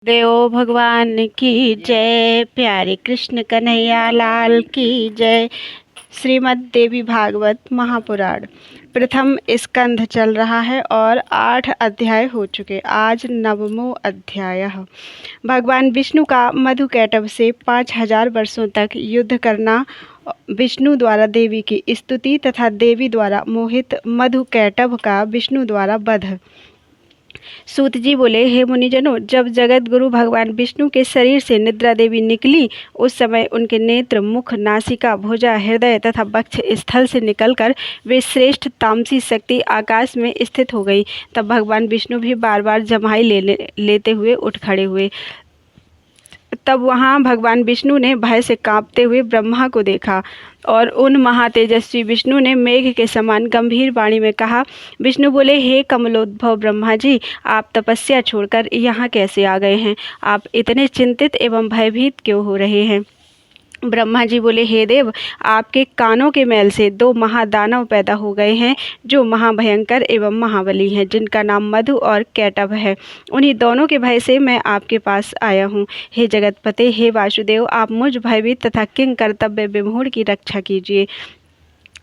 देव भगवान की जय। प्यारे कृष्ण कन्हैया लाल की जय। श्रीमद् देवी भागवत महापुराण प्रथम स्कंध चल रहा है और 8 अध्याय हो चुके। आज 9वां अध्याय है। भगवान विष्णु का मधुकैटभ से 5000 वर्षों तक युद्ध करना, विष्णु द्वारा देवी की स्तुति तथा देवी द्वारा मोहित मधुकैटभ का विष्णु द्वारा वध। सूत जी बोले, हे मुनिजनों, जब जगत गुरु भगवान विष्णु के शरीर से निद्रा देवी निकली, उस समय उनके नेत्र, मुख, नासिका, भुजा, हृदय तथा वक्ष स्थल से निकलकर वे श्रेष्ठ तामसी शक्ति आकाश में स्थित हो गई। तब भगवान विष्णु भी बार बार जम्हाई लेते हुए उठ खड़े हुए। तब वहाँ भगवान विष्णु ने भय से कांपते हुए ब्रह्मा को देखा और उन महातेजस्वी विष्णु ने मेघ के समान गंभीर वाणी में कहा। विष्णु बोले, हे कमलोद्भव ब्रह्मा जी, आप तपस्या छोड़कर यहाँ कैसे आ गए हैं? आप इतने चिंतित एवं भयभीत क्यों हो रहे हैं? ब्रह्मा जी बोले, हे देव, आपके कानों के मैल से 2 महादानव पैदा हो गए हैं, जो महाभयंकर एवं महाबली हैं, जिनका नाम मधु और कैटभ है। उन्हीं दोनों के भय से मैं आपके पास आया हूँ। हे जगतपते, हे वासुदेव, आप मुझ भयभीत तथा किंग कर्तव्य विमूढ़ की रक्षा कीजिए।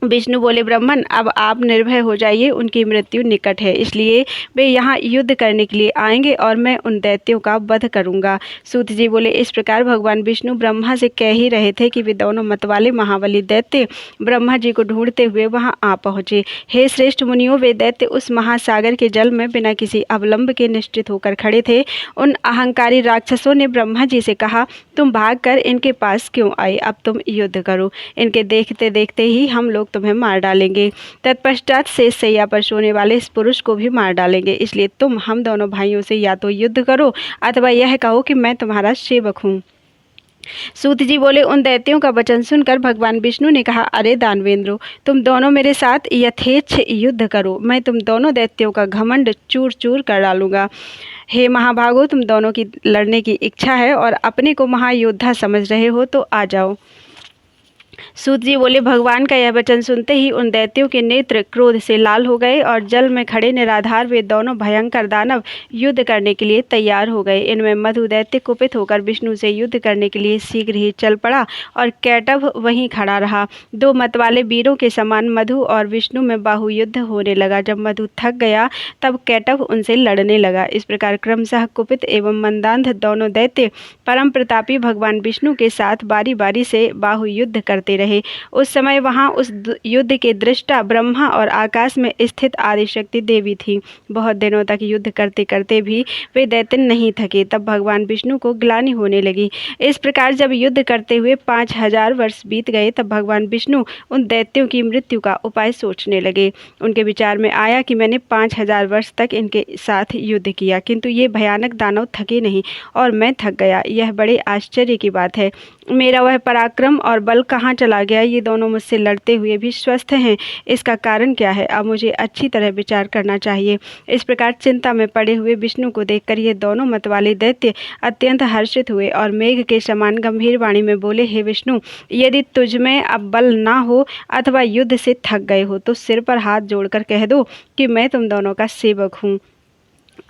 विष्णु बोले, ब्राह्मण, अब आप निर्भय हो जाइए, उनकी मृत्यु निकट है, इसलिए वे यहाँ युद्ध करने के लिए आएंगे और मैं उन दैत्यों का वध करूँगा। सूत जी बोले, इस प्रकार भगवान विष्णु ब्रह्मा से कह ही रहे थे कि वे दोनों मतवाले महाबली दैत्य ब्रह्मा जी को ढूंढते हुए वहाँ आ पहुँचे। हे श्रेष्ठ मुनियों, वे दैत्य उस महासागर के जल में बिना किसी अवलंब के निश्चित होकर खड़े थे। उन अहंकारी राक्षसों ने ब्रह्मा जी से कहा, तुम भागकर इनके पास क्यों आए? अब तुम युद्ध करो, इनके देखते देखते ही हम लोग तुम्हें मार डालेंगे। तत्पश्चात शेष शैया पर सोने वाले इस पुरुष को भी मार डालेंगे। इसलिए तुम हम दोनों भाइयों से या तो युद्ध करो अथवा यह कहो कि मैं तुम्हारा सेवक हूँ। सूत जी बोले, उन दैत्यों का वचन सुनकर भगवान विष्णु ने कहा, अरे दानवेंद्रो, तुम दोनों मेरे साथ यथेच्छ युद्ध करो, मैं तुम दोनों दैत्यों का घमंड चूर चूर कर डालूंगा। हे महाभागो, तुम दोनों की लड़ने की इच्छा है और अपने को महायोद्धा समझ रहे हो, तो आ जाओ। सूत जी बोले, भगवान का यह वचन सुनते ही उन दैत्यों के नेत्र क्रोध से लाल हो गए और जल में खड़े निराधार वे दोनों भयंकर दानव युद्ध करने के लिए तैयार हो गए। इनमें मधु दैत्य कुपित होकर विष्णु से युद्ध करने के लिए शीघ्र ही चल पड़ा और कैटभ वहीं खड़ा रहा। 2 मतवाले वीरों के समान मधु और विष्णु में बाहु युद्ध होने लगा। जब मधु थक गया तब कैटभ उनसे लड़ने लगा। इस प्रकार क्रमशः कुपित एवं मंदांध दोनों दैत्य परम प्रतापी भगवान विष्णु के साथ बारी बारी से बाहु युद्ध करते रहे। उस समय वहां उस युद्ध के दृष्टा ब्रह्मा और आकाश में स्थित आदिशक्ति देवी थी। बहुत दिनों तक युद्ध करते करते भी वे दैत्य नहीं थके। तब भगवान विष्णु को ग्लानि होने लगी। इस प्रकार जब युद्ध करते हुए 5000 वर्ष बीत गए, तब भगवान विष्णु उन दैत्यों की मृत्यु का उपाय सोचने लगे। उनके विचार में आया कि मैंने 5000 वर्ष तक इनके साथ युद्ध किया, किंतु ये भयानक दानव थके नहीं और मैं थक गया। यह बड़े आश्चर्य की बात है। मेरा वह पराक्रम और बल कहाँ चला गया? ये दोनों मुझसे लड़ते हुए भी स्वस्थ हैं, इसका कारण क्या है? अब मुझे अच्छी तरह विचार करना चाहिए। इस प्रकार चिंता में पड़े हुए विष्णु को देखकर ये दोनों मतवाले दैत्य अत्यंत हर्षित हुए और मेघ के समान गंभीर वाणी में बोले, हे विष्णु, यदि तुझ में अब बल ना हो अथवा युद्ध से थक गए हो तो सिर पर हाथ जोड़कर कह दो कि मैं तुम दोनों का सेवक हूँ,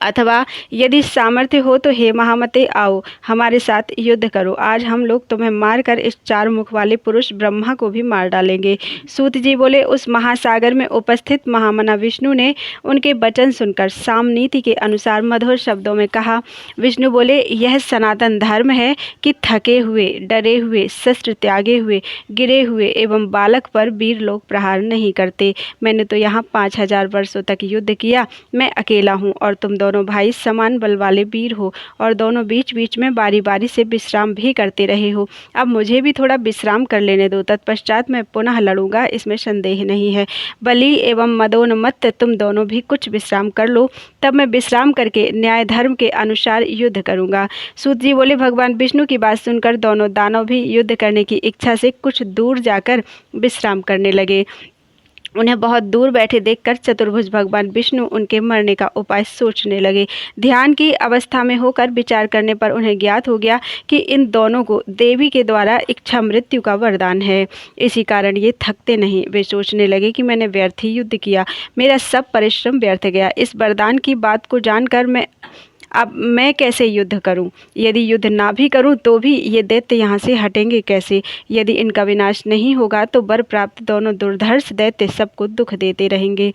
अथवा यदि सामर्थ्य हो तो हे महामते, आओ हमारे साथ युद्ध करो। आज हम लोग तुम्हें मारकर इस 4 मुख वाले पुरुष ब्रह्मा को भी मार डालेंगे। सूत जी बोले, उस महासागर में उपस्थित महामना विष्णु ने उनके वचन सुनकर सामनीति के अनुसार मधुर शब्दों में कहा। विष्णु बोले, यह सनातन धर्म है कि थके हुए, डरे हुए, शस्त्र त्यागे हुए, गिरे हुए एवं बालक पर वीर लोग प्रहार नहीं करते। मैंने तो यहाँ 5000 वर्षों तक युद्ध किया। मैं अकेला हूँ और तुम दोनों भाई समान बल वाले वीर हो और दोनों बीच बीच में बारी बारी से विश्राम भी करते रहे हो। अब मुझे भी थोड़ा विश्राम कर लेने दो, तत्पश्चात मैं पुनः लड़ूंगा, इसमें संदेह नहीं है। बली एवं मदोन्मत्त तुम दोनों भी कुछ विश्राम कर लो, तब मैं विश्राम करके न्याय धर्म के अनुसार युद्ध करूंगा। सूत जी बोले, भगवान विष्णु की बात सुनकर दोनों दानव भी युद्ध करने की इच्छा से कुछ दूर जाकर विश्राम करने लगे। उन्हें बहुत दूर बैठे देखकर चतुर्भुज भगवान विष्णु उनके मरने का उपाय सोचने लगे। ध्यान की अवस्था में होकर विचार करने पर उन्हें ज्ञात हो गया कि इन दोनों को देवी के द्वारा इच्छा मृत्यु का वरदान है, इसी कारण ये थकते नहीं। वे सोचने लगे कि मैंने व्यर्थ ही युद्ध किया, मेरा सब परिश्रम व्यर्थ गया। इस वरदान की बात को जानकर मैं अब मैं कैसे युद्ध करूं? यदि युद्ध ना भी करूं तो भी ये दैत्य यहाँ से हटेंगे कैसे? यदि इनका विनाश नहीं होगा तो वर प्राप्त दोनों दुर्धर्ष दैत्य सबको दुख देते रहेंगे।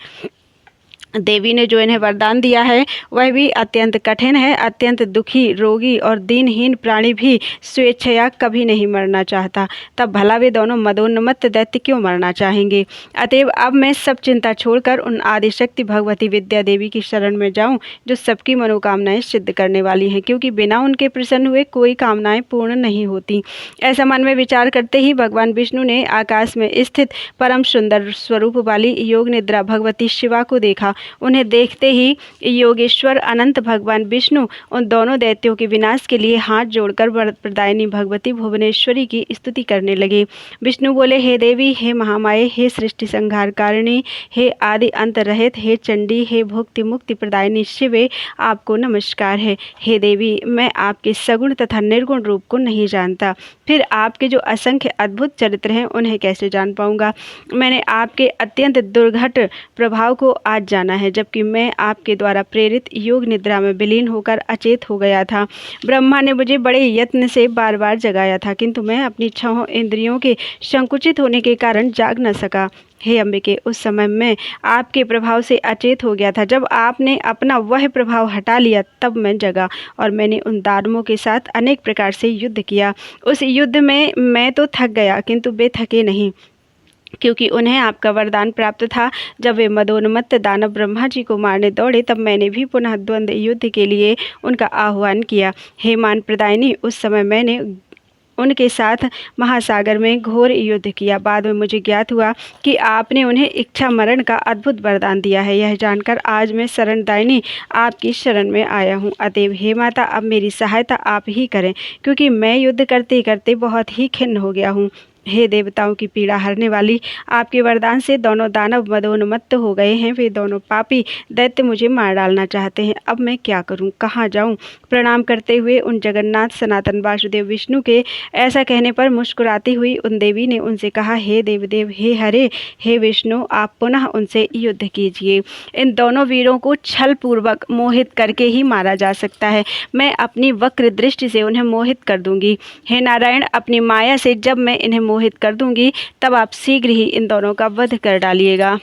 देवी ने जो इन्हें वरदान दिया है वह भी अत्यंत कठिन है। अत्यंत दुखी, रोगी और दीनहीन प्राणी भी स्वेच्छया कभी नहीं मरना चाहता, तब भला वे दोनों मदोन्मत्त दैत्य क्यों मरना चाहेंगे? अतएव अब मैं सब चिंता छोड़कर उन आदिशक्ति भगवती विद्या देवी की शरण में जाऊं, जो सबकी मनोकामनाएं सिद्ध करने वाली हैं, क्योंकि बिना उनके प्रसन्न हुए कोई कामनाएं पूर्ण नहीं होती। ऐसा मन में विचार करते ही भगवान विष्णु ने आकाश में स्थित परम सुंदर स्वरूप वाली योग निद्रा भगवती शिवा को देखा। उन्हें देखते ही योगेश्वर अनंत भगवान विष्णु उन दोनों दैत्यों के विनाश के लिए हाथ जोड़कर वरप्रदायिनी भगवती भुवनेश्वरी की स्तुति करने लगे। विष्णु बोले, हे देवी, हे महामाये, हे सृष्टि संहार कारिणी, हे आदि अंत रहित, हे चंडी, हे भुक्ति मुक्ति प्रदायिनी शिवे, आपको नमस्कार है। हे देवी, मैं आपके सगुण तथा निर्गुण रूप को नहीं जानता, फिर आपके जो असंख्य अद्भुत चरित्र हैं उन्हें कैसे जान पाऊंगा? मैंने आपके अत्यंत दुर्घट प्रभाव को आज जाना है, जबकि मैं आपके द्वारा प्रेरित योग निद्रा में विलीन होकर अचेत हो गया था। ब्रह्मा ने मुझे बड़े यत्न से बार बार जगाया था, किंतु मैं अपनी छहों इंद्रियों के संकुचित होने के कारण जाग न सका। हे अंबिके, उस समय मैं आपके प्रभाव से अचेत हो गया था। जब आपने अपना वह प्रभाव हटा लिया तब मैं जगा और मैंने उन दानवों के साथ अनेक प्रकार से युद्ध किया। उस युद्ध में मैं तो थक गया, किंतु वे थके नहीं, क्योंकि उन्हें आपका वरदान प्राप्त था। जब वे मदोन्मत्त दानव ब्रह्मा जी को मारने दौड़े तब मैंने भी पुनः द्वंद्व युद्ध के लिए उनका आह्वान किया। हे मान प्रदायिनी, उस समय मैंने उनके साथ महासागर में घोर युद्ध किया। बाद में मुझे ज्ञात हुआ कि आपने उन्हें इच्छा मरण का अद्भुत वरदान दिया है। यह जानकर आज मैं शरणदायिनी आपकी शरण में आया हूँ। अतएव हे माता, अब मेरी सहायता आप ही करें, क्योंकि मैं युद्ध करते करते बहुत ही खिन्न हो गया हूँ। हे देवताओं की पीड़ा हरने वाली, आपके वरदान से दोनों दानव मदोन्मत्त हो गए हैं। वे दोनों पापी दैत्य मुझे मार डालना चाहते हैं। अब मैं क्या करूं, कहाँ जाऊं? प्रणाम करते हुए उन जगन्नाथ सनातन वासुदेव विष्णु के ऐसा कहने पर मुस्कुराती हुई उन देवी ने उनसे कहा, हे देवदेव, हे हरे, हे विष्णु, आप पुनः उनसे युद्ध कीजिए। इन दोनों वीरों को छल पूर्वक मोहित करके ही मारा जा सकता है। मैं अपनी वक्र दृष्टि से उन्हें मोहित कर दूंगी। हे नारायण, अपनी माया से जब मैं इन्हें मोहित कर दूंगी तब आप शीघ्र ही इन दोनों का वध कर डालिएगा।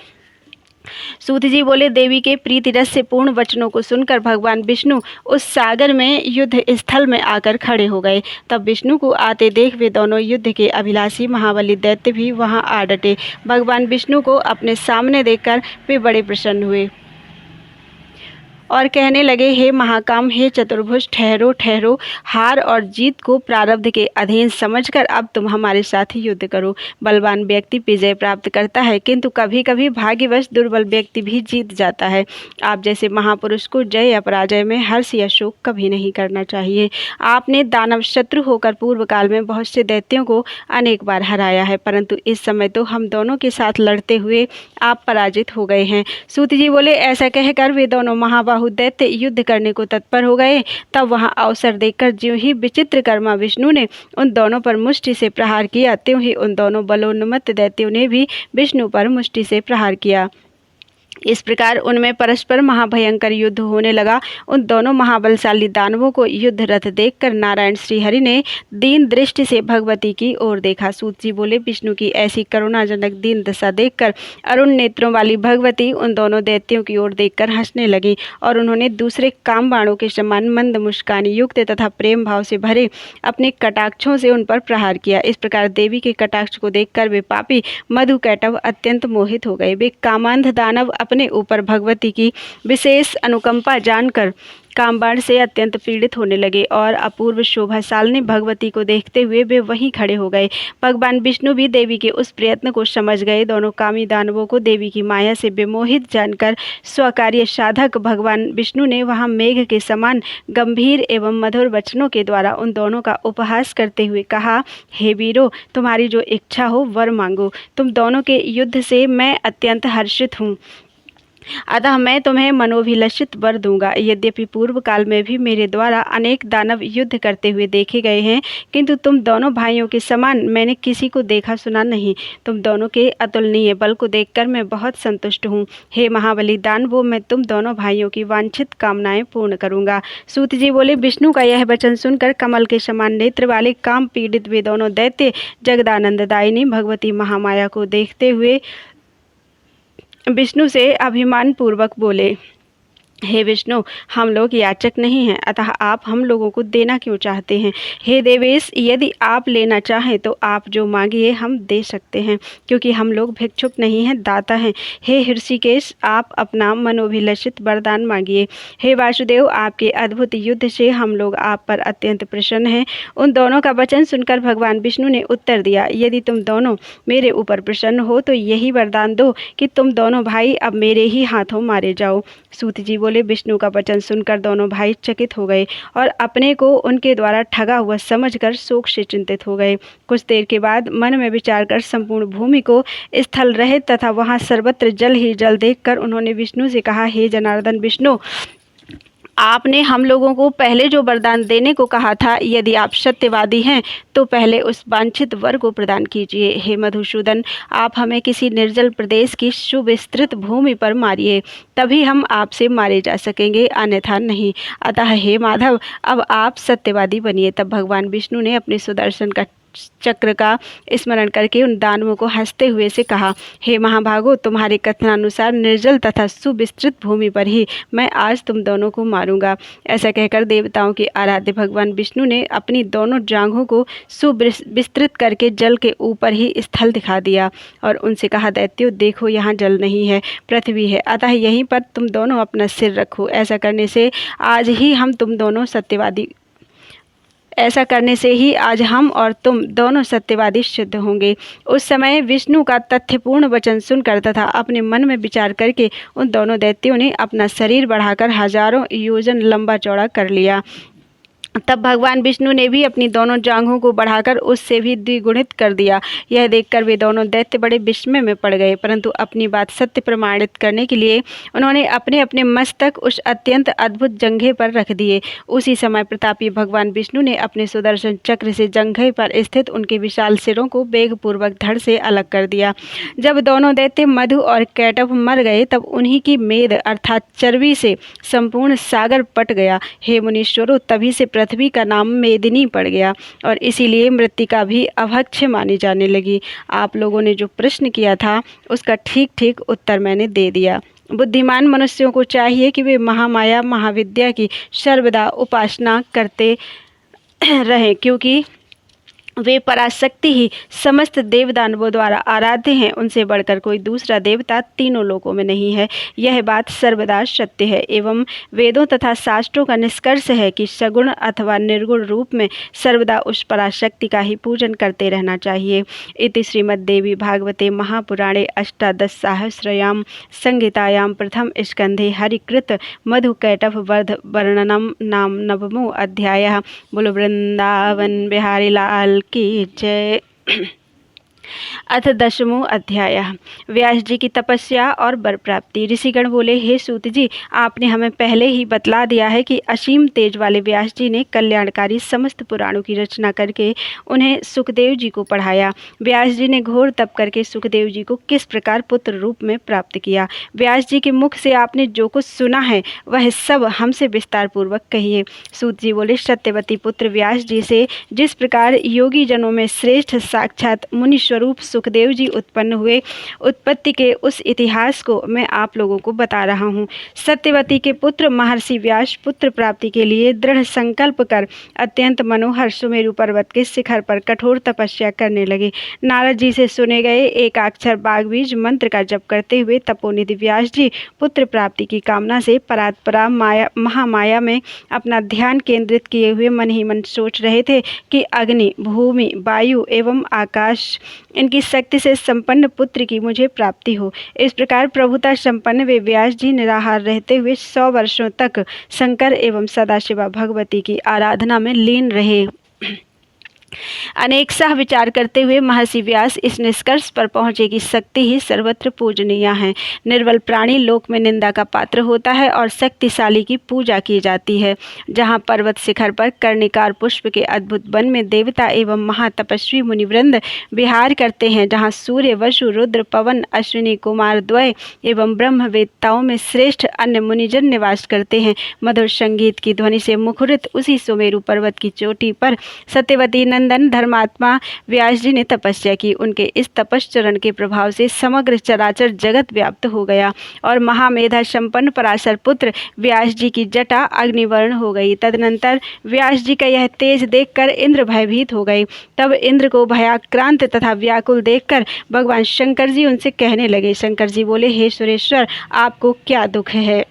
सूत जी बोले, देवी के प्रीति रस से पूर्ण वचनों को सुनकर भगवान विष्णु उस सागर में युद्ध स्थल में आकर खड़े हो गए। तब विष्णु को आते देख वे दोनों युद्ध के अभिलाषी महाबली दैत्य भी वहां आ डटे। भगवान विष्णु को अपने सामने देखकर वे बड़े प्रसन्न हुए और कहने लगे, हे महाकाम, हे चतुर्भुज, ठहरो ठहरो। हार और जीत को प्रारब्ध के अधीन समझकर अब तुम हमारे साथ ही युद्ध करो। बलवान व्यक्ति विजय प्राप्त करता है, किंतु कभी कभी भाग्यवश दुर्बल व्यक्ति भी जीत जाता है। आप जैसे महापुरुष को जय या पराजय में हर्ष या शोक कभी नहीं करना चाहिए। आपने दानव शत्रु होकर पूर्व काल में बहुत से दैत्यों को अनेक बार हराया है, परंतु इस समय तो हम दोनों के साथ लड़ते हुए आप पराजित हो गए हैं। सूत जी बोले, ऐसा कहकर वे दोनों महाबाहु दैत्य युद्ध करने को तत्पर हो गए। तब वहां अवसर देखकर ज्यों ही विचित्रकर्मा विष्णु ने उन दोनों पर मुष्टि से प्रहार किया, त्यों ही उन दोनों बलोन्मत्त दैत्यों ने भी विष्णु पर मुष्टि से प्रहार किया। इस प्रकार उनमें परस्पर महाभयंकर युद्ध होने लगा। उन दोनों महाबलशाली दानवों को युद्ध रथ देखकर नारायण श्रीहरि ने दीन दृष्टि से भगवती की ओर देखा। सूत जी बोले, विष्णु की ऐसी करुणाजनक दीन दशा देखकर अरुण नेत्रों वाली भगवती उन दोनों दैत्यों की ओर देखकर हंसने लगी और उन्होंने दूसरे काम बाणों के समान मंद मुस्कान युक्त तथा प्रेम भाव से भरे अपने कटाक्षों से उन पर प्रहार किया। इस प्रकार देवी के कटाक्ष को देखकर वे पापी मधुकैटव अत्यंत मोहित हो गए। वे कामांध दानव अपने ऊपर भगवती की विशेष अनुकंपा जानकर कामबाण से अत्यंत पीड़ित होने लगे और अपूर्व शोभाशालिनी भगवती को देखते हुए वे वहीं खड़े हो गए। भगवान विष्णु भी देवी के उस प्रयत्न को समझ गए। दोनों कामी दानवों को देवी की माया से विमोहित जानकर स्वकार्य साधक भगवान विष्णु ने वहां मेघ के समान गंभीर एवं मधुर वचनों के द्वारा उन दोनों का उपहास करते हुए कहा, हे वीरों, तुम्हारी जो इच्छा हो वर मांगो। तुम दोनों के युद्ध से मैं अत्यंत हर्षित हूँ। अतः मैं तुम्हें मनोभिलषित वर दूंगा। यद्यपि पूर्व काल में भी मेरे द्वारा अनेक दानव युद्ध करते हुए देखे गए हैं, किंतु तुम दोनों भाइयों के समान मैंने किसी को देखा सुना नहीं। तुम दोनों के अतुलनीय बल को देखकर मैं बहुत संतुष्ट हूँ। हे महाबली दानवों, मैं तुम दोनों भाइयों की वांछित कामनाएं पूर्ण करूंगा। सूत जी बोले, विष्णु का यह वचन सुनकर कमल के समान नेत्र वाले काम पीड़ित वे दोनों दैत्य जगदानंददायिनी भगवती महामाया को देखते हुए विष्णु से अभिमान पूर्वक बोले, हे विष्णु, हम लोग याचक नहीं हैं, अतः आप हम लोगों को देना क्यों चाहते हैं? हे देवेश, यदि आप लेना चाहें तो आप जो मांगिए हम दे सकते हैं, क्योंकि हम लोग भिक्षुक नहीं हैं, दाता हैं। हे ऋषिकेश, आप अपना मनोभिलषित वरदान मांगिए। हे वासुदेव, आपके अद्भुत युद्ध से हम लोग आप पर अत्यंत प्रसन्न हैं। उन दोनों का वचन सुनकर भगवान विष्णु ने उत्तर दिया, यदि तुम दोनों मेरे ऊपर प्रसन्न हो तो यही वरदान दो कि तुम दोनों भाई अब मेरे ही हाथों मारे जाओ। सूत जी बोले, विष्णु का वचन सुनकर दोनों भाई चकित हो गए और अपने को उनके द्वारा ठगा हुआ समझकर शोक से चिंतित हो गए। कुछ देर के बाद मन में विचार कर संपूर्ण भूमि को स्थल रहित तथा वहां सर्वत्र जल ही जल देखकर उन्होंने विष्णु से कहा, हे जनार्दन विष्णु, आपने हम लोगों को पहले जो वरदान देने को कहा था, यदि आप सत्यवादी हैं तो पहले उस वांछित वर को प्रदान कीजिए। हे मधुसूदन, आप हमें किसी निर्जल प्रदेश की सुविस्तृत भूमि पर मारिए, तभी हम आपसे मारे जा सकेंगे, अन्यथा नहीं। अतः हे माधव, अब आप सत्यवादी बनिए। तब भगवान विष्णु ने अपने सुदर्शन का चक्र का स्मरण करके उन दानवों को हंसते हुए से कहा, हे महाभागो, तुम्हारे कथनानुसार निर्जल तथा सुविस्तृत भूमि पर ही मैं आज तुम दोनों को मारूंगा। ऐसा कहकर देवताओं के आराध्य भगवान विष्णु ने अपनी दोनों जांघों को सुविस्तृत करके जल के ऊपर ही स्थल दिखा दिया और उनसे कहा, दैत्यों, देखो यहाँ जल नहीं है, पृथ्वी है, अतः यहीं पर तुम दोनों अपना सिर रखो। ऐसा करने से आज हम और तुम दोनों सत्यवादी सिद्ध होंगे। उस समय विष्णु का तथ्यपूर्ण वचन सुनकर तथा अपने मन में विचार करके उन दोनों दैत्यों ने अपना शरीर बढ़ाकर हजारों योजन लंबा चौड़ा कर लिया। तब भगवान विष्णु ने भी अपनी दोनों जांघों को बढ़ाकर उससे भी द्विगुणित कर दिया। यह देखकर वे दोनों दैत्य बड़े विस्मय में पड़ गए, परंतु अपनी बात सत्य प्रमाणित करने के लिए उन्होंने अपने अपने मस्तक उस अत्यंत अद्भुत जंघे पर रख दिए। उसी समय प्रतापी भगवान विष्णु ने अपने सुदर्शन चक्र से जंघे पर स्थित उनके विशाल सिरों को वेगपूर्वक धड़ से अलग कर दिया। जब दोनों दैत्य मधु और कैटभ मर गए, तब उन्हीं की मेद अर्थात चर्बी से संपूर्ण सागर पट गया। हे मुनीश्वरों, तभी से पृथ्वी का नाम मेदिनी पड़ गया और इसीलिए मृत्तिका भी अभक्ष्य मानी जाने लगी। आप लोगों ने जो प्रश्न किया था उसका ठीक ठीक उत्तर मैंने दे दिया। बुद्धिमान मनुष्यों को चाहिए कि वे महामाया महाविद्या की सर्वदा उपासना करते रहें, क्योंकि वे पराशक्ति ही समस्त देवदानवों द्वारा आराध्य हैं। उनसे बढ़कर कोई दूसरा देवता तीनों लोकों में नहीं है। यह बात सर्वदा सत्य है एवं वेदों तथा शास्त्रों का निष्कर्ष है कि सगुण अथवा निर्गुण रूप में सर्वदा उस पराशक्ति का ही पूजन करते रहना चाहिए। इति श्रीमद्देवी भागवते महापुराणे अष्टादशसहस्रयां संहितायां प्रथम स्कंधे हरिकृत मधुकैटभ वध वर्णनम नाम नवमो अध्यायः। बोलो वृंदावन बिहारी लाल की जय। अथ दशमो अध्याय। व्यास जी की तपस्या और वर प्राप्ति। ऋषिगण बोले, हे सूत जी, आपने हमें पहले ही बतला दिया है कि असीम तेज वाले व्यास जी ने कल्याणकारी समस्त पुराणों की रचना करके उन्हें सुखदेव जी को पढ़ाया। व्यास जी ने घोर तप करके सुखदेव जी को किस प्रकार पुत्र रूप में प्राप्त किया। व्यास जी के मुख से आपने जो कुछ सुना है वह सब हमसे विस्तार पूर्वक कहिए। सूत जी बोले, सत्यवती पुत्र व्यास जी से जिस प्रकार योगी जनों में श्रेष्ठ साक्षात मुनि स्वरूप सुखदेव जी उत्पन्न हुए, उत्पत्ति के उस इतिहास को मैं आप लोगों को बता रहा हूँ। सत्यवती के पुत्र महर्षि व्यास पुत्र प्राप्ति के लिए दृढ़ संकल्प कर अत्यंत मनोहर सुमेरु पर्वत के शिखर पर कठोर तपस्या करने लगे। नारद जी से सुने गए एकाक्षर बागबीज मंत्र का जप करते हुए तपोनिधि व्यास जी पुत्र प्राप्ति की कामना से परात्परा महामाया में अपना ध्यान केंद्रित किए हुए मन ही मन सोच रहे थे कि अग्नि, भूमि, वायु एवं आकाश इनकी शक्ति से संपन्न पुत्र की मुझे प्राप्ति हो। इस प्रकार प्रभुता संपन्न वे व्यास जी निराहार रहते हुए 100 वर्षों तक शंकर एवं सदाशिवा भगवती की आराधना में लीन रहे। अनेक सह विचार करते हुए महर्षि व्यास इस निष्कर्ष पर पहुंचे कि शक्ति ही सर्वत्र पूजनीय है। निर्बल प्राणी लोक में निंदा का पात्र होता है और शक्तिशाली की पूजा की जाती है। जहां पर्वत शिखर पर कर्णिकार पुष्प के अद्भुत वन में देवता एवं महातपस्वी मुनिवृंद विहार करते हैं, जहां सूर्य, वसु, रुद्र, पवन, अश्विनी कुमार द्वय एवं ब्रह्मवेत्ताओं में श्रेष्ठ अन्य मुनिजन निवास करते हैं, मधुर संगीत की ध्वनि से मुखरित उसी सुमेरु पर्वत की चोटी पर सत्यवती नंदन धर्मात्मा व्यास जी ने तपस्या की। उनके इस तपश्चरण के प्रभाव से समग्र चराचर जगत व्याप्त हो गया और महामेधा संपन्न पराशर पुत्र व्यास जी की जटा अग्निवर्ण हो गई। तदनंतर व्यास जी का यह तेज देखकर इंद्र भयभीत हो गए। तब इंद्र को भयाक्रांत तथा व्याकुल देखकर भगवान शंकर जी उनसे कहने लगे। शंकर जी बोले, हे सुरेश्वर, आपको क्या दुख है?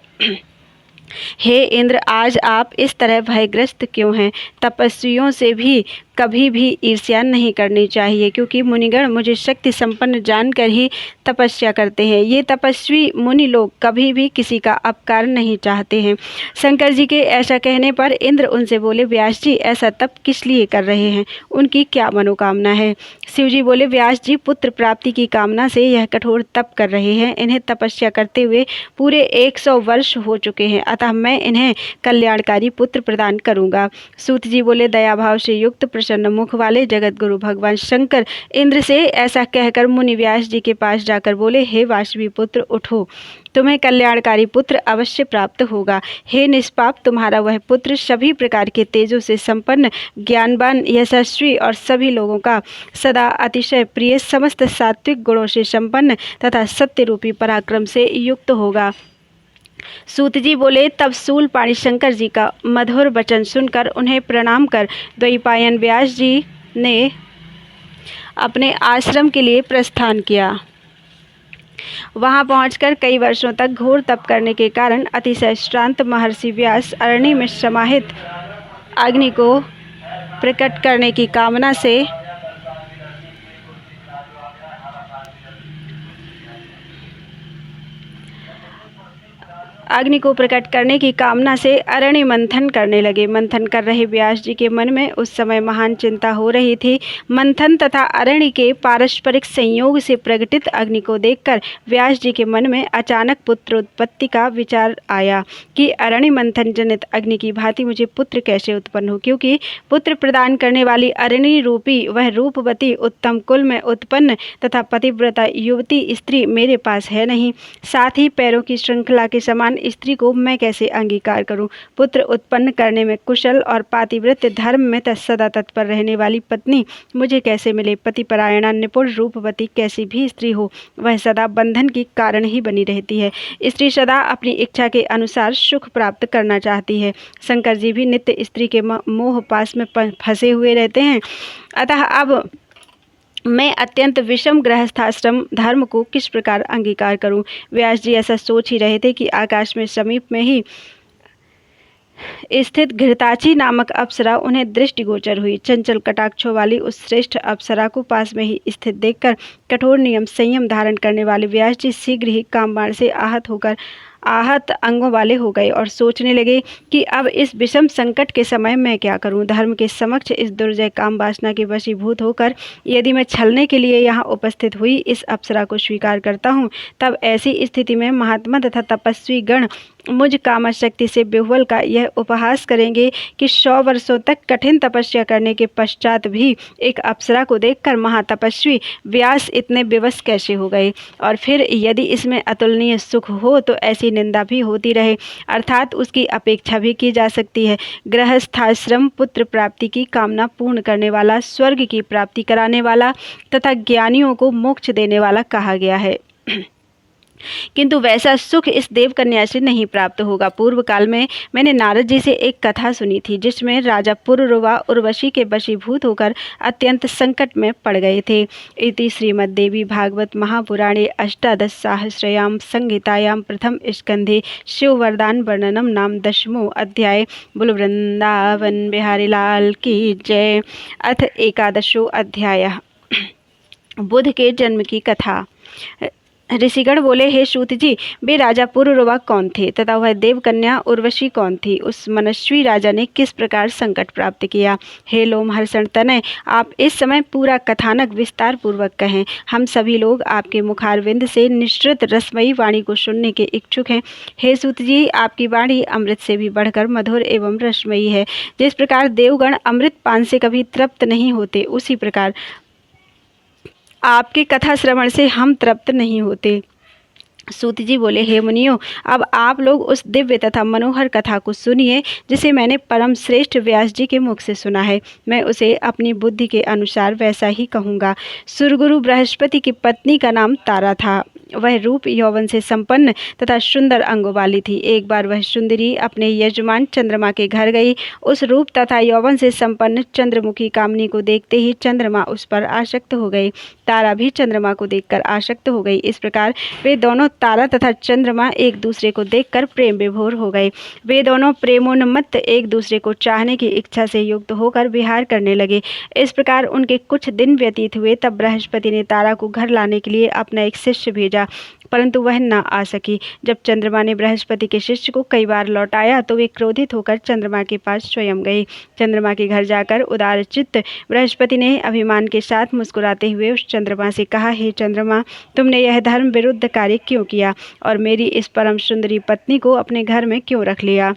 हे इंद्र, आज आप इस तरह भयग्रस्त क्यों हैं? तपस्वियों से भी कभी भी ईर्ष्या नहीं करनी चाहिए, क्योंकि मुनिगण मुझे शक्ति संपन्न जानकर ही तपस्या करते हैं। ये तपस्वी मुनि लोग कभी भी किसी का अपकार नहीं चाहते हैं। शंकर जी के ऐसा कहने पर इंद्र उनसे बोले, व्यास जी ऐसा तप किस लिए कर रहे हैं? उनकी क्या मनोकामना है? शिव जी बोले, व्यास जी पुत्र प्राप्ति की कामना से यह कठोर तप कर रहे हैं। इन्हें तपस्या करते हुए पूरे 100 वर्ष हो चुके हैं, अतः मैं इन्हें कल्याणकारी पुत्र प्रदान करूंगा। सूत जी बोले, दया भाव से युक्त प्रसन्न मुख वाले जगत गुरु भगवान शंकर इंद्र से ऐसा कहकर मुनि व्यास जी के पास जाकर बोले, हे वासवी पुत्र, उठो, तुम्हें कल्याणकारी पुत्र अवश्य प्राप्त होगा। हे निष्पाप, तुम्हारा वह पुत्र सभी प्रकार के तेजों से संपन्न, ज्ञानवान, यशस्वी और सभी लोगों का सदा अतिशय प्रिय, समस्त सात्विक गुणों से संपन्न तथा सत्य रूपी पराक्रम से युक्त होगा। सूत जी बोले, तब शूलपाणी शंकर जी का मधुर वचन सुनकर उन्हें प्रणाम कर द्वैपायन व्यास जी ने अपने आश्रम के लिए प्रस्थान किया। वहां पहुंचकर कई वर्षों तक घोर तप करने के कारण अतिशय श्रांत महर्षि व्यास अरण्य में समाहित अग्नि को प्रकट करने की कामना से अरण्य मंथन करने लगे। मंथन कर रहे व्यास जी के मन में उस समय महान चिंता हो रही थी। मंथन तथा अरण्य के पारस्परिक संयोग से प्रकटित अग्नि को देखकर व्यास जी के मन में अचानक पुत्रोत्पत्ति का विचार आया कि अरण्य मंथन जनित अग्नि की भांति मुझे पुत्र कैसे उत्पन्न हो, क्योंकि पुत्र प्रदान करने वाली अरण्य रूपी वह रूपवती उत्तम कुल में उत्पन्न तथा पतिव्रता युवती स्त्री मेरे पास है नहीं। साथ ही पैरों की श्रृंखला के समान स्त्री को मैं कैसे अंगीकार करूं? पुत्र उत्पन्न करने में कुशल और पातिव्रत्य धर्म में सदा तत्पर रहने वाली पत्नी मुझे कैसे मिले? पतिपरायणा निपुण रूपवती कैसी भी स्त्री हो, वह सदा बंधन की कारण ही बनी रहती है। स्त्री सदा अपनी इच्छा के अनुसार सुख प्राप्त करना चाहती है। शंकर जी भी नित्य स्त्री के मोह पास में फंसे हुए रहते हैं। अतः अब मैं अत्यंत विषम गृहस्थाश्रम धर्म को किस प्रकार अंगीकार करूं? व्यास जी ऐसा सोच ही रहे थे कि आकाश में समीप में ही स्थित घृताची नामक अप्सरा उन्हें दृष्टिगोचर हुई। चंचल कटाक्षों वाली उस श्रेष्ठ अप्सरा को पास में ही स्थित देखकर कठोर नियम संयम धारण करने वाले व्यास जी शीघ्र ही कामबाण से आहत अंगों वाले हो गए और सोचने लगे कि अब इस विषम संकट के समय मैं क्या करूं? धर्म के समक्ष इस दुर्जय काम वासना के वशीभूत होकर यदि मैं छलने के लिए यहाँ उपस्थित हुई इस अप्सरा को स्वीकार करता हूँ, तब ऐसी स्थिति में महात्मा तथा तपस्वी गण मुझ कामशक्ति से विह्वल का यह उपहास करेंगे कि 100 वर्षों तक कठिन तपस्या करने के पश्चात भी एक अप्सरा को देखकर महातपस्वी व्यास इतने विवश कैसे हो गए? और फिर यदि इसमें अतुलनीय सुख हो तो ऐसी निंदा भी होती रहे, अर्थात उसकी अपेक्षा भी की जा सकती है। गृहस्थाश्रम पुत्र प्राप्ति की कामना पूर्ण करने वाला, स्वर्ग की प्राप्ति कराने वाला तथा ज्ञानियों को मोक्ष देने वाला कहा गया है। किंतु वैसा सुख इस देव कन्या से नहीं प्राप्त होगा। पूर्व काल में मैंने नारद जी से एक कथा सुनी थी, जिसमें राजा पुरुरवा उर्वशी के वशीभूत होकर अत्यंत संकट में पड़ गए थे। इति श्रीमद्देवी भागवत महापुराणे अष्टादशसहस्रयां संहितायां प्रथम स्कंधे शिव वरदान वर्णनम नाम 10वां अध्याय। बोल वृंदावन बिहारी लाल की जय। अथ 11वां अध्याय बुध के जन्म की कथा। ऋषिगण बोले, हे सूत जी, वे राजा पुरुरवा कौन थे तथा वह देवकन्या उर्वशी कौन थी? उस मनस्वी राजा ने किस प्रकार संकट प्राप्त किया? हे लोमहर्षण तनय, आप इस समय पूरा कथानक विस्तार पूर्वक कहें। हम सभी लोग आपके मुखारविंद से निश्रित रसमयी वाणी को सुनने के इच्छुक हैं। हे सूत जी, आपकी वाणी अमृत से भी बढ़कर मधुर एवं रसमयी है। जिस प्रकार देवगण अमृत पान से कभी तृप्त नहीं होते, उसी प्रकार आपकी कथा श्रवण से हम तृप्त नहीं होते। सूत जी बोले, हे मुनियों, अब आप लोग उस दिव्य तथा मनोहर कथा को सुनिए जिसे मैंने परम श्रेष्ठ व्यास जी के मुख से सुना है। मैं उसे अपनी बुद्धि के अनुसार वैसा ही कहूँगा। सुरगुरु बृहस्पति की पत्नी का नाम तारा था। वह रूप यौवन से संपन्न तथा सुंदर अंगों वाली थी। एक बार वह सुंदरी अपने यजमान चंद्रमा के घर गई। उस रूप तथा यौवन से संपन्न चंद्रमुखी कामनी को देखते ही चंद्रमा उस पर आसक्त हो गई। तारा भी चंद्रमा को देखकर आसक्त हो गई। इस प्रकार वे दोनों, तारा तथा चंद्रमा, एक दूसरे को देखकर प्रेम विभोर हो गए। वे दोनों प्रेमोन्मत्त एक दूसरे को चाहने की इच्छा से युक्त होकर विहार करने लगे। इस प्रकार उनके कुछ दिन व्यतीत हुए। तब बृहस्पति ने तारा को घर लाने के लिए अपना एक शिष्य भेजा, परंतु वह न आ सकी। जब चंद्रमा ने बृहस्पति के शिष्य को कई बार लौटाया तो वे क्रोधित होकर चंद्रमा के पास स्वयं गए। चंद्रमा के घर जाकर उदारचित्त बृहस्पति ने अभिमान के साथ मुस्कुराते हुए उस चंद्रमा से कहा, हे चंद्रमा, तुमने यह धर्म विरुद्ध कार्य क्यों किया और मेरी इस परम सुंदरी पत्नी को अपने घर में क्यों रख लिया?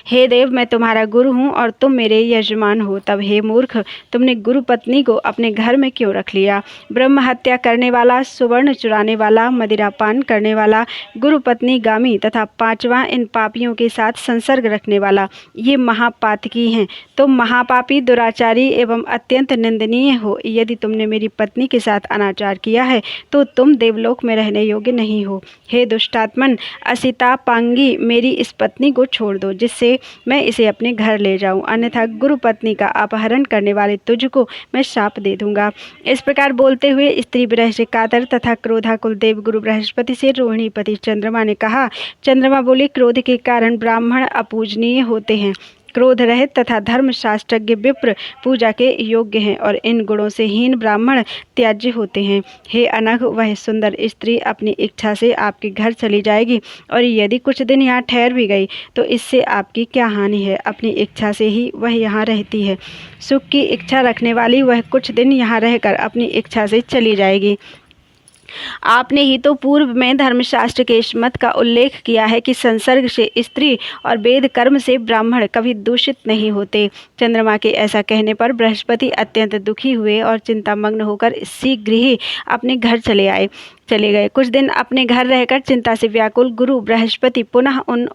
हे देव, मैं तुम्हारा गुरु हूँ और तुम मेरे यजमान हो। तब हे मूर्ख, तुमने गुरु पत्नी को अपने घर में क्यों रख लिया? ब्रह्म हत्या करने वाला, सुवर्ण चुराने वाला, मदिरापान करने वाला, गुरु पत्नी गामी तथा पांचवा इन पापियों के साथ संसर्ग रखने वाला, ये महापातकी हैं। तुम महापापी, दुराचारी एवं अत्यंत निंदनीय हो। यदि तुमने मेरी पत्नी के साथ अनाचार किया है तो तुम देवलोक में रहने योग्य नहीं हो। हे दुष्टात्मन, असितापांगी, मेरी इस पत्नी को छोड़ दो जिससे मैं इसे अपने घर ले जाऊं, अन्यथा गुरु पत्नी का अपहरण करने वाले तुझको मैं शाप दे दूंगा। इस प्रकार बोलते हुए स्त्री विरह से कातर तथा क्रोधाकुल देव गुरु बृहस्पति से रोहिणीपति चंद्रमा ने कहा। चंद्रमा बोले, क्रोध के कारण ब्राह्मण अपूजनीय होते हैं। क्रोध रहित तथा धर्मशास्त्रज्ञ विप्र पूजा के योग्य हैं और इन गुणों से हीन ब्राह्मण त्याज्य होते हैं। हे अनघ, वह सुंदर स्त्री अपनी इच्छा से आपके घर चली जाएगी और यदि कुछ दिन यहाँ ठहर भी गई तो इससे आपकी क्या हानि है? अपनी इच्छा से ही वह यहाँ रहती है। सुख की इच्छा रखने वाली वह कुछ दिन यहाँ रहकर अपनी इच्छा से चली जाएगी। आपने ही तो पूर्व में धर्मशास्त्र के इस मत का उल्लेख किया है कि संसर्ग से स्त्री और वेद कर्म से ब्राह्मण कभी दूषित नहीं होते। चंद्रमा के ऐसा कहने पर बृहस्पति अत्यंत दुखी हुए और चिंतामग्न होकर शीघ्र ही अपने घर चले गए। कुछ दिन अपने घर रहकर चिंता से व्याकुल गुरु बृहस्पति पुनः उन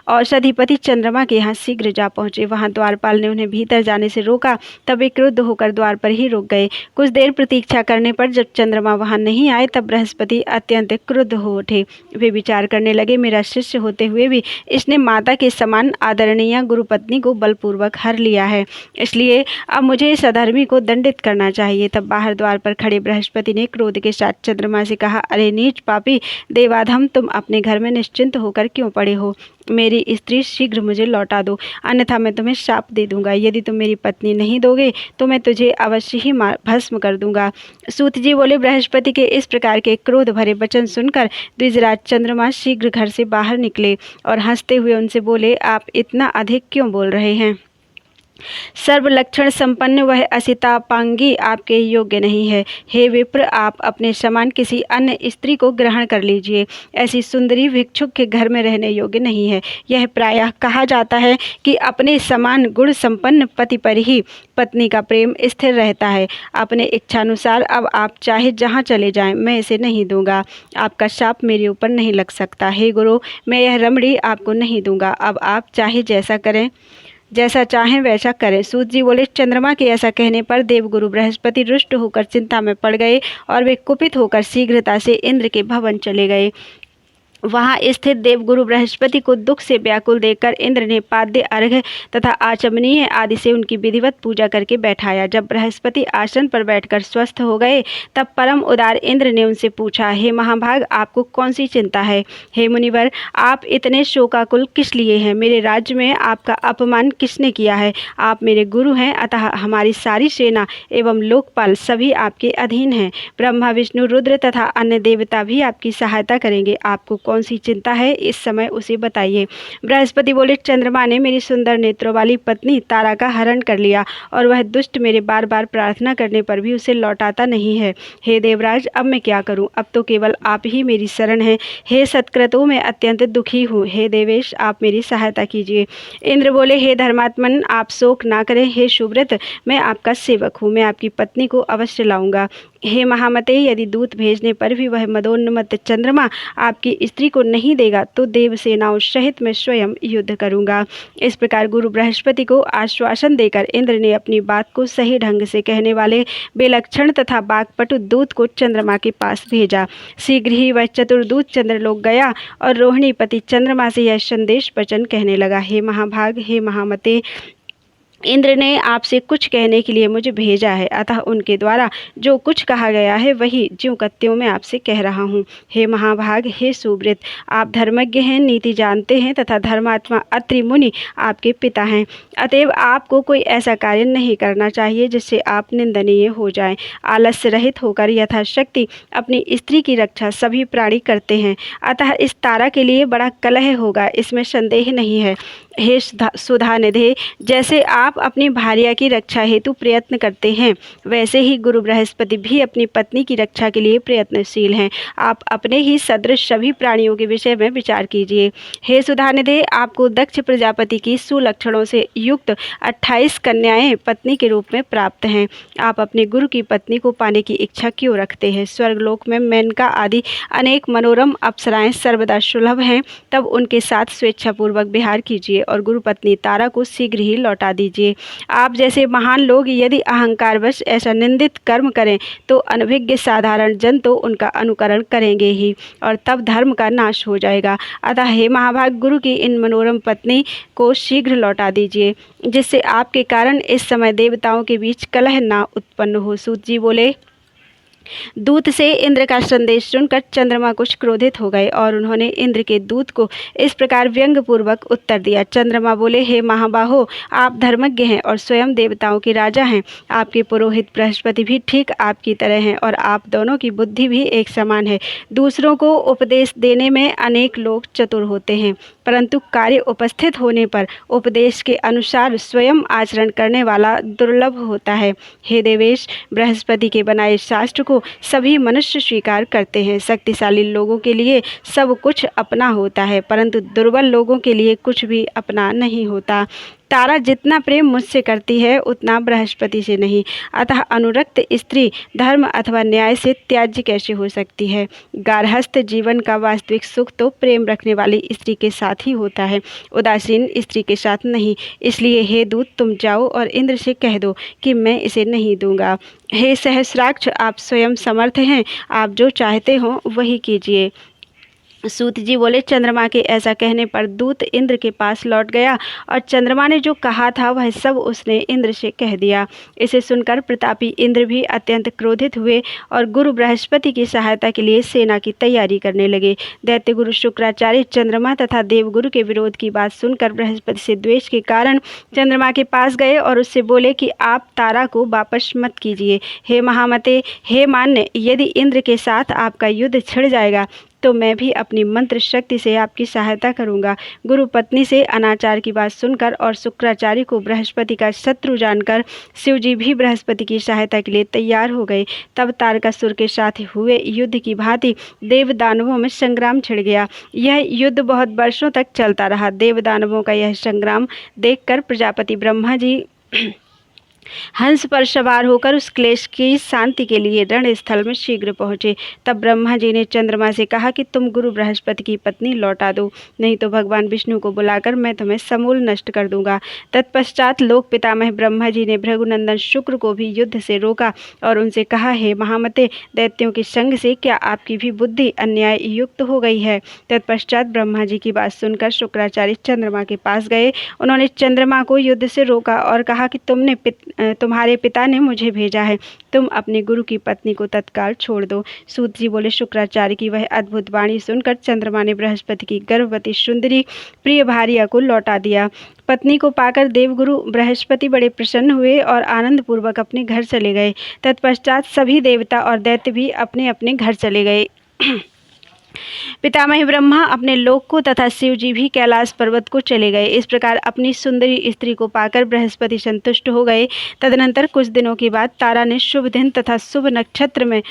औषधिपति चंद्रमा के यहाँ शीघ्र जा पहुँचे। वहाँ द्वारपाल ने उन्हें भीतर जाने से रोका, तब वे क्रुद्ध होकर द्वार पर ही रुक गए। कुछ देर प्रतीक्षा करने पर जब चंद्रमा वहाँ नहीं आए तब बृहस्पति अत्यंत क्रुद्ध हो उठे। वे विचार करने लगे, मेरा शिष्य होते हुए भी इसने माता के समान आदरणीय गुरुपत्नी को बलपूर्वक हर लिया है, इसलिए अब मुझे इस अधर्मी को दंडित करना चाहिए। तब बाहर द्वार पर खड़े बृहस्पति ने क्रोध के साथ चंद्रमा से कहा, अरे नीच पापी देवाधम, तुम अपने घर में निश्चिंत होकर क्यों पड़े हो? मेरी स्त्री शीघ्र मुझे लौटा दो, अन्यथा मैं तुम्हें शाप दे दूंगा। यदि तुम मेरी पत्नी नहीं दोगे तो मैं तुझे अवश्य ही भस्म कर दूंगा। सूत जी बोले, बृहस्पति के इस प्रकार के क्रोध भरे वचन सुनकर द्विजराज चंद्रमा शीघ्र घर से बाहर निकले और हंसते हुए उनसे बोले, आप इतना अधिक क्यों बोल रहे हैं? सर्व लक्षण संपन्न वह असितापांगी आपके योग्य नहीं है। हे विप्र, आप अपने समान किसी अन्य स्त्री को ग्रहण कर लीजिए। ऐसी सुंदरी भिक्षुक के घर में रहने योग्य नहीं है। यह प्रायः कहा जाता है कि अपने समान गुण संपन्न पति पर ही पत्नी का प्रेम स्थिर रहता है। अपने इच्छानुसार अब आप चाहे जहाँ चले जाएं, मैं इसे नहीं दूंगा। आपका शाप मेरे ऊपर नहीं लग सकता। हे गुरु, मैं यह रमणी आपको नहीं दूंगा। अब आप चाहे जैसा चाहें वैसा करें। सूत जी बोले, चंद्रमा के ऐसा कहने पर देवगुरु बृहस्पति रुष्ट होकर चिंता में पड़ गए और वे कुपित होकर शीघ्रता से इंद्र के भवन चले गए। वहां स्थित देवगुरु बृहस्पति को दुख से व्याकुल देखकर इंद्र ने पाद्य अर्घ्य तथा आचमनीय आदि से उनकी विधिवत पूजा करके बैठाया। जब बृहस्पति आसन पर बैठकर स्वस्थ हो गए तब परम उदार इंद्र ने उनसे पूछा, हे महाभाग, आपको कौन सी चिंता है? हे मुनिवर, आप इतने शोकाकुल किस लिए हैं? मेरे राज्य में आपका अपमान किसने किया है? आप मेरे गुरु हैं, अतः हमारी सारी सेना एवं लोकपाल सभी आपके अधीन हैं। ब्रह्मा, विष्णु, रुद्र तथा अन्य देवता भी आपकी सहायता करेंगे। आपको कौन सी चिंता है, इस समय उसे बताइए। बृहस्पति बोले, चंद्रमा ने मेरी सुंदर नेत्रों वाली पत्नी तारा का हरण कर लिया और वह दुष्ट मेरे बार बार प्रार्थना करने पर भी उसे लौटाता नहीं है। हे देवराज, अब मैं क्या करूं? अब तो केवल आप ही मेरी शरण है। हे सत्क्रतु, मैं अत्यंत दुखी हूँ। हे देवेश, आप मेरी सहायता कीजिए। इंद्र बोले, हे धर्मात्मन, आप शोक ना करें। हे सुव्रत, मैं आपका सेवक हूँ, मैं आपकी पत्नी को अवश्य लाऊंगा। हे महामते, यदि दूत भेजने पर भी वह मदोन्मत्त चंद्रमा आपकी स्त्री को नहीं देगा तो देवसेनाओं सहित मैं स्वयं युद्ध करूंगा। इस प्रकार गुरु बृहस्पति को आश्वासन देकर इंद्र ने अपनी बात को सही ढंग से कहने वाले विलक्षण तथा वाक्पटु दूत को चंद्रमा के पास भेजा। शीघ्र ही वह चतुर्दूत चंद्रलोक गया और रोहिणीपति चंद्रमा से यह संदेश वचन कहने लगा, हे महाभाग, हे महामते, इंद्र ने आपसे कुछ कहने के लिए मुझे भेजा है, अतः उनके द्वारा जो कुछ कहा गया है वही ज्यों का त्यों मैं आपसे कह रहा हूँ। हे महाभाग, हे सुव्रत, आप धर्मज्ञ हैं, नीति जानते हैं तथा धर्मात्मा अत्रि मुनि आपके पिता हैं। अतएव आपको कोई ऐसा कार्य नहीं करना चाहिए जिससे आप निंदनीय हो जाएं। आलस्य रहित होकर यथाशक्ति अपनी स्त्री की रक्षा सभी प्राणी करते हैं, अतः इस तारा के लिए बड़ा कलह होगा, इसमें संदेह नहीं है। हे सुधानिधे, जैसे आप अपनी भार्या की रक्षा हेतु प्रयत्न करते हैं, वैसे ही गुरु बृहस्पति भी अपनी पत्नी की रक्षा के लिए प्रयत्नशील हैं। आप अपने ही सदृश सभी प्राणियों के विषय में विचार कीजिए। हे सुधानिधे, आपको दक्ष प्रजापति की सुलक्षणों से युक्त 28 कन्याएं पत्नी के रूप में प्राप्त हैं। आप अपने गुरु की पत्नी को पाने की इच्छा क्यों रखते हैं? स्वर्गलोक में मेनका आदि अनेक मनोरम अप्सराएं सर्वदा सुलभ हैं, तब उनके साथ स्वेच्छापूर्वक विहार कीजिए और गुरु पत्नी तारा को शीघ्र ही लौटा दीजिए। आप जैसे महान लोग यदि अहंकारवश ऐसा निंदित कर्म करें तो अनभिज्ञ साधारण जन तो उनका अनुकरण करेंगे ही और तब धर्म का नाश हो जाएगा। अतः हे महाभाग, गुरु की इन मनोरम पत्नी को शीघ्र लौटा दीजिए, जिससे आपके कारण इस समय देवताओं के बीच कलह ना उत्पन्न हो। सूत जी बोले, दूत से इंद्र का संदेश सुनकर चंद्रमा कुछ क्रोधित हो गए और उन्होंने इंद्र के दूत को इस प्रकार व्यंग पूर्वक उत्तर दिया। चंद्रमा बोले, हे महाबाहो, आप धर्मज्ञ हैं और स्वयं देवताओं के राजा हैं। आपके पुरोहित बृहस्पति भी ठीक आपकी तरह हैं और आप दोनों की बुद्धि भी एक समान है। दूसरों को उपदेश देने में अनेक लोग चतुर होते हैं, परंतु कार्य उपस्थित होने पर उपदेश के अनुसार स्वयं आचरण करने वाला दुर्लभ होता है। हे देवेश, बृहस्पति के बनाए शास्त्र को सभी मनुष्य स्वीकार करते हैं। शक्तिशाली लोगों के लिए सब कुछ अपना होता है, परंतु दुर्बल लोगों के लिए कुछ भी अपना नहीं होता। तारा जितना प्रेम मुझसे करती है उतना बृहस्पति से नहीं, अतः अनुरक्त स्त्री धर्म अथवा न्याय से त्याज्य कैसे हो सकती है? गार्हस्थ जीवन का वास्तविक सुख तो प्रेम रखने वाली स्त्री के साथ ही होता है, उदासीन स्त्री के साथ नहीं। इसलिए हे दूत, तुम जाओ और इंद्र से कह दो कि मैं इसे नहीं दूंगा। हे सहस्राक्ष, आप स्वयं समर्थ हैं, आप जो चाहते हो वही कीजिए। सूत जी बोले, चंद्रमा के ऐसा कहने पर दूत इंद्र के पास लौट गया और चंद्रमा ने जो कहा था वह सब उसने इंद्र से कह दिया। इसे सुनकर प्रतापी इंद्र भी अत्यंत क्रोधित हुए और गुरु बृहस्पति की सहायता के लिए सेना की तैयारी करने लगे। दैत्य गुरु शुक्राचार्य चंद्रमा तथा देवगुरु के विरोध की बात सुनकर बृहस्पति से द्वेष के कारण चंद्रमा के पास गए और उससे बोले कि आप तारा को वापस मत कीजिए। हे महामते, हे मान्य, यदि इंद्र के साथ आपका युद्ध छिड़ जाएगा तो मैं भी अपनी मंत्र शक्ति से आपकी सहायता करूंगा। गुरु पत्नी से अनाचार की बात सुनकर और शुक्राचार्य को बृहस्पति का शत्रु जानकर शिवजी भी बृहस्पति की सहायता के लिए तैयार हो गए। तब तारकासुर के साथ हुए युद्ध की भांति देव दानवों में संग्राम छिड़ गया। यह युद्ध बहुत वर्षों तक चलता रहा। देव दानवों का यह संग्राम देखकर प्रजापति ब्रह्मा जी हंस पर सवार होकर उस क्लेश की शांति के लिए रणस्थल में शीघ्र पहुंचे। तब ब्रह्मा जी ने चंद्रमा से कहा कि तुम गुरु बृहस्पति की पत्नी लौटा दो, नहीं तो भगवान विष्णु को बुलाकर मैं तुम्हें समूल नष्ट कर दूंगा। तत्पश्चात लोक पितामह ब्रह्मा जी ने भृगुनंदन शुक्र को भी युद्ध से रोका और उनसे कहा, हे महामते, दैत्यों के संग से क्या आपकी भी बुद्धि अन्याय युक्त हो गई है। तत्पश्चात ब्रह्मा जी की बात सुनकर शुक्राचार्य चंद्रमा के पास गए। उन्होंने चंद्रमा को युद्ध से रोका और कहा कि तुम्हारे पिता ने मुझे भेजा है, तुम अपने गुरु की पत्नी को तत्काल छोड़ दो। सूत जी बोले, शुक्राचार्य की वह अद्भुत वाणी सुनकर चंद्रमा ने बृहस्पति की गर्भवती सुंदरी प्रिय भार्या को लौटा दिया। पत्नी को पाकर देवगुरु बृहस्पति बड़े प्रसन्न हुए और आनंद पूर्वक अपने घर चले गए। तत्पश्चात सभी देवता और दैत्य भी अपने अपने घर चले गए। पितामह ब्रह्मा अपने लोक को तथा शिव जी भी कैलाश पर्वत को चले गए। इस प्रकार अपनी सुंदरी स्त्री को पाकर बृहस्पति संतुष्ट हो गए। तदनंतर कुछ दिनों के बाद तारा ने शुभ दिन तथा शुभ नक्षत्र में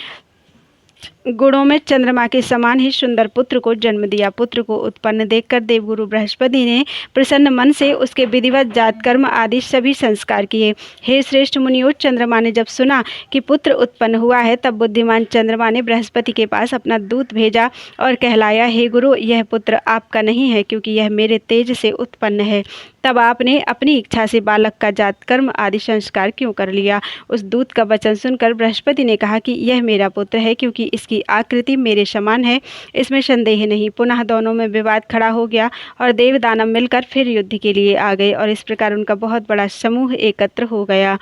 गुणों में चंद्रमा के समान ही सुंदर पुत्र को जन्म दिया। पुत्र को उत्पन्न देखकर देवगुरु बृहस्पति ने प्रसन्न मन से उसके विधिवत जात कर्म आदि सभी संस्कार किए। हे श्रेष्ठ मुनियों, चंद्रमा ने जब सुना कि पुत्र उत्पन्न हुआ है, तब बुद्धिमान चंद्रमा ने बृहस्पति के पास अपना दूत भेजा और कहलाया, हे गुरु, यह पुत्र आपका नहीं है, क्योंकि यह मेरे तेज से उत्पन्न है। तब आपने अपनी इच्छा से बालक का जात कर्म आदि संस्कार क्यों कर लिया। उस दूत का वचन सुनकर बृहस्पति ने कहा कि यह मेरा पुत्र है, क्योंकि इसकी आकृति मेरे समान है, इसमें संदेह नहीं। पुनः दोनों में विवाद खड़ा हो गया और देव दानव मिलकर फिर युद्ध के लिए आ गए और इस प्रकार उनका बहुत बड़ा समूह एकत्र हो गया।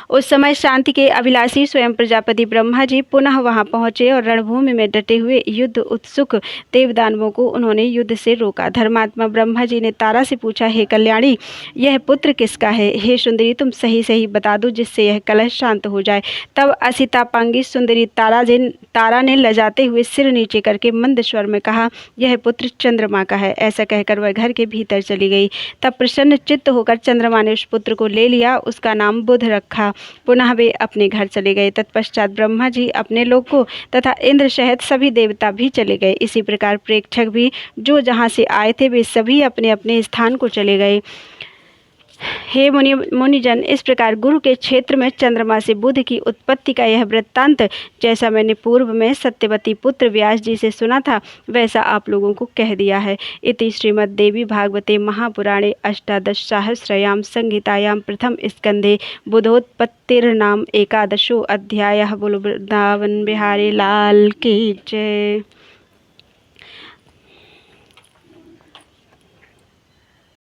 उस समय शांति के अभिलाषी स्वयं प्रजापति ब्रह्मा जी पुनः वहां पहुंचे और रणभूमि में डटे हुए युद्ध उत्सुक देवदानवों को उन्होंने युद्ध से रोका। धर्मात्मा ब्रह्मा जी ने तारा से पूछा, हे कल्याणी, यह पुत्र किसका है। हे सुंदरी, तुम सही सही बता दो, जिससे यह कलश शांत हो जाए। तब असितापांगी सुंदरी तारा ने लजाते हुए सिर नीचे करके मंद स्वर में कहा, यह पुत्र चंद्रमा का है। ऐसा कहकर वह घर के भीतर चली गई। तब प्रसन्न चित्त होकर चंद्रमा ने उस पुत्र को ले लिया, उसका नाम बुध रखा। पुनः वे अपने घर चले गए। तत्पश्चात ब्रह्मा जी अपने लोक को तथा इंद्र सहित सभी देवता भी चले गए। इसी प्रकार प्रेक्षक भी जो जहाँ से आए थे वे सभी अपने अपने स्थान को चले गए। हे मुनिजन, इस प्रकार गुरु के क्षेत्र में चंद्रमा से बुध की उत्पत्ति का यह वृत्तांत जैसा मैंने पूर्व में सत्यवती पुत्र व्यास जी से सुना था, वैसा आप लोगों को कह दिया है। इति श्रीमद्देवी भागवते महापुराणे अष्टादशसहस्रयां संहितायां प्रथम स्कंधे बुधोत्पत्तिर्नाम एकादशो अध्यायः। बोलो वृंदावन बिहारी लाल की जय।